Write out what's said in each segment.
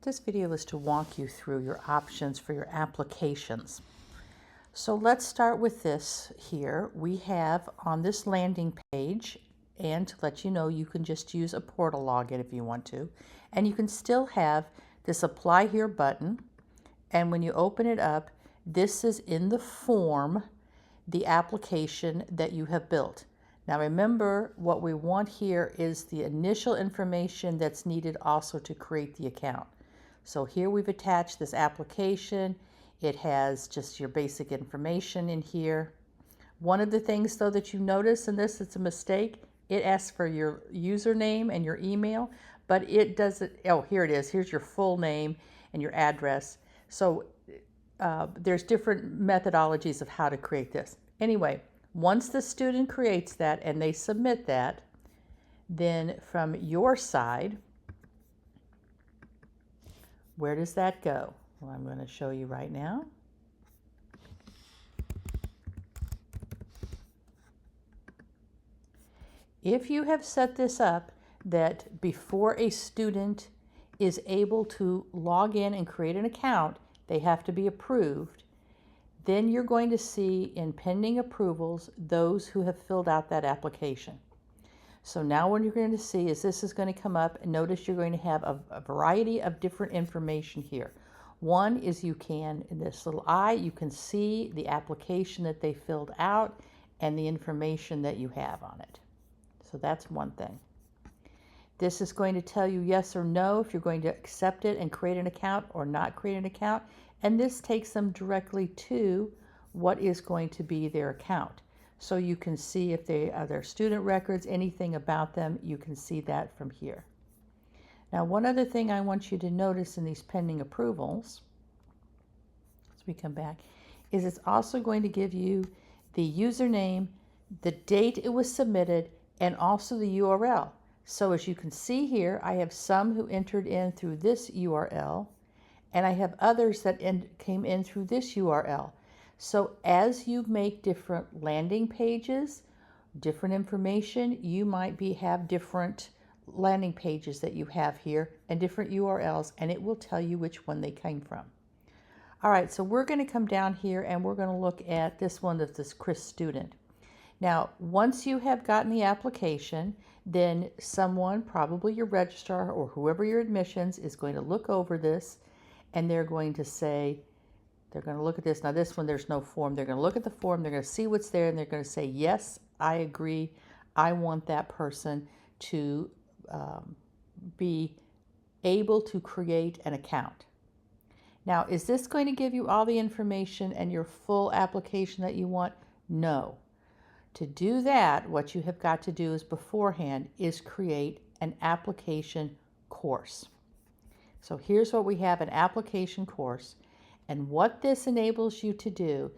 This video is to walk you through your options for your applications. So let's start with this here. We have on this landing page, and to let you know, you can just use a portal login if you want to. And you can still have this apply here button. And when you open it up, this is in the form, the application that you have built. Now remember, what we want here is the initial information that's needed also to create the account. So here we've attached this application. It has just your basic information in here. One of the things though that you notice in this, it's a mistake. It asks for your username and your email, but it doesn't, oh, here it is. Here's your full name and your address. So there's different methodologies of how to create this. Anyway, once the student creates that and they submit that, then from your side, where does that go? Well, I'm going to show you right now. If you have set this up that before a student is able to log in and create an account, they have to be approved, then you're going to see in pending approvals those who have filled out that application. So now what you're going to see is this is going to come up, and notice you're going to have a variety of different information here. One is you can, in this little eye, you can see the application that they filled out and the information that you have on it. So that's one thing. This is going to tell you yes or no if you're going to accept it and create an account or not create an account. And this takes them directly to what is going to be their account. So you can see if they are their student records, anything about them, you can see that from here. Now, one other thing I want you to notice in these pending approvals, as we come back, is it's also going to give you the username, the date it was submitted, and also the URL. So as you can see here, I have some who entered in through this URL, and I have others that came in through this URL. So as you make different landing pages, different information, you might have different landing pages that you have here and different URLs, and it will tell you which one they came from. All right, so we're going to come down here and we're going to look at this one that's this Chris student. Now, once you have gotten the application, then someone, probably your registrar or whoever your admissions, is going to look over this, and they're going to say, they're going to look at this. Now this one, there's no form. They're going to look at the form, they're going to see what's there, and they're going to say, yes, I agree. I want that person to be able to create an account. Now, is this going to give you all the information and your full application that you want? No. To do that, what you have got to do is beforehand is create an application course. So here's what we have, an application course. And what this enables you to do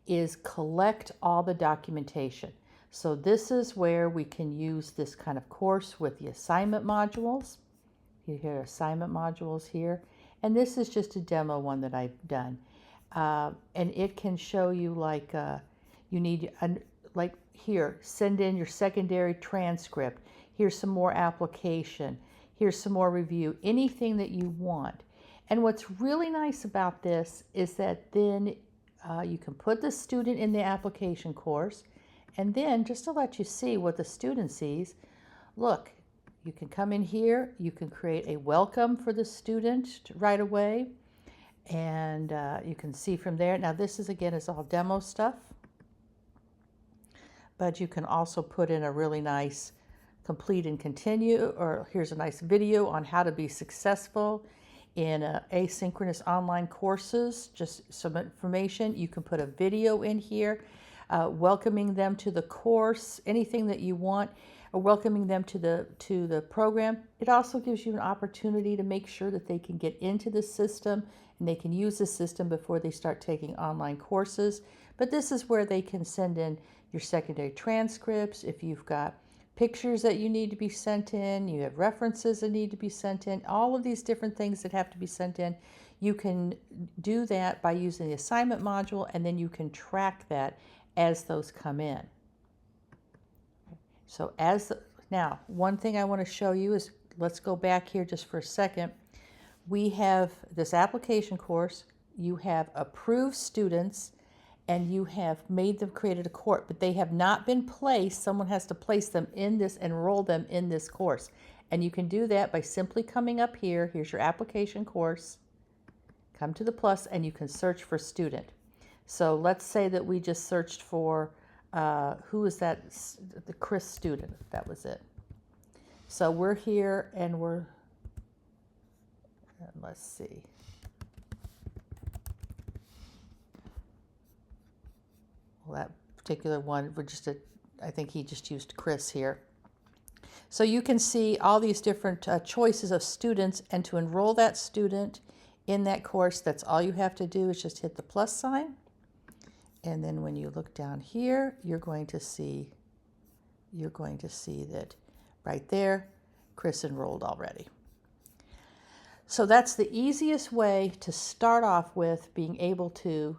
is collect all the documentation. So this is where we can use this kind of course with the assignment modules. You hear assignment modules here. And this is just a demo one that I've done. And it can show you like you need, like here, send in your secondary transcript. Here's some more application. Here's some more review, anything that you want. And what's really nice about this is that then you can put the student in the application course, and then just to let you see what the student sees, look, you can come in here, you can create a welcome for the student right away, and you can see from there. Now this is, again, is all demo stuff, but you can also put in a really nice complete and continue, or here's a nice video on how to be successful in asynchronous online courses, just some information. You can put a video in here, welcoming them to the course, anything that you want, or welcoming them to the program. It also gives you an opportunity to make sure that they can get into the system and they can use the system before they start taking online courses. But this is where they can send in your secondary transcripts. If you've got pictures that you need to be sent in, you have references that need to be sent in, all of these different things that have to be sent in, you can do that by using the assignment module, and then you can track that as those come in. So now, one thing I want to show you is, let's go back here just for a second. we have this application course, you have approved students, and you have made them created a course, but they have not been placed. Someone has to place them in this, enroll them in this course. And you can do that by simply coming up here. Here's your application course. Come to the plus and you can search for student. So let's say that we just searched for, who is that? The Chris student, that was it. So we're here and let's see. Well, that particular one, I think he just used Chris here. So you can see all these different choices of students, and to enroll that student in that course, that's all you have to do is just hit the plus sign. And then when you look down here, you're going to see that right there, Chris enrolled already. So that's the easiest way to start off with being able to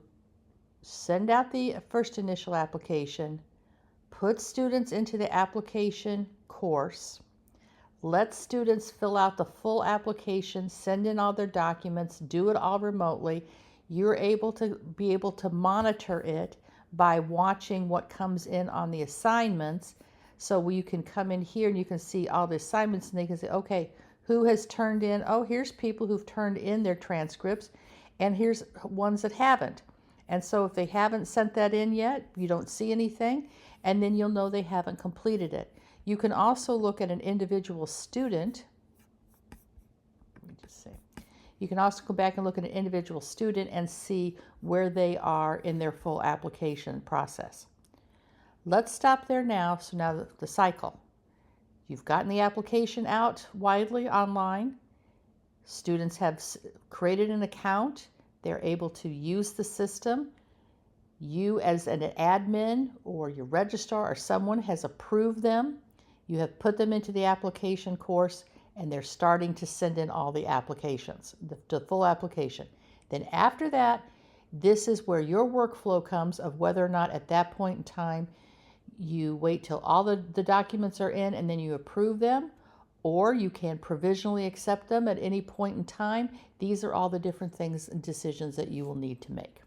send out the first initial application, put students into the application course, let students fill out the full application, send in all their documents, do it all remotely. You're able to monitor it by watching what comes in on the assignments. So you can come in here and you can see all the assignments, and they can say, okay, who has turned in? Oh, here's people who've turned in their transcripts, and here's ones that haven't. And so if they haven't sent that in yet, you don't see anything, and then you'll know they haven't completed it. You can also look at an individual student. Let me just say. You can also go back and look at an individual student and see where they are in their full application process. Let's stop there now. So now the cycle. You've gotten the application out widely online. Students have created an account. They're able to use the system. You as an admin or your registrar or someone has approved them. You have put them into the application course, and they're starting to send in all the applications, the full application. Then after that, this is where your workflow comes of whether or not at that point in time you wait till all the documents are in and then you approve them, or you can provisionally accept them at any point in time. These are all the different things and decisions that you will need to make.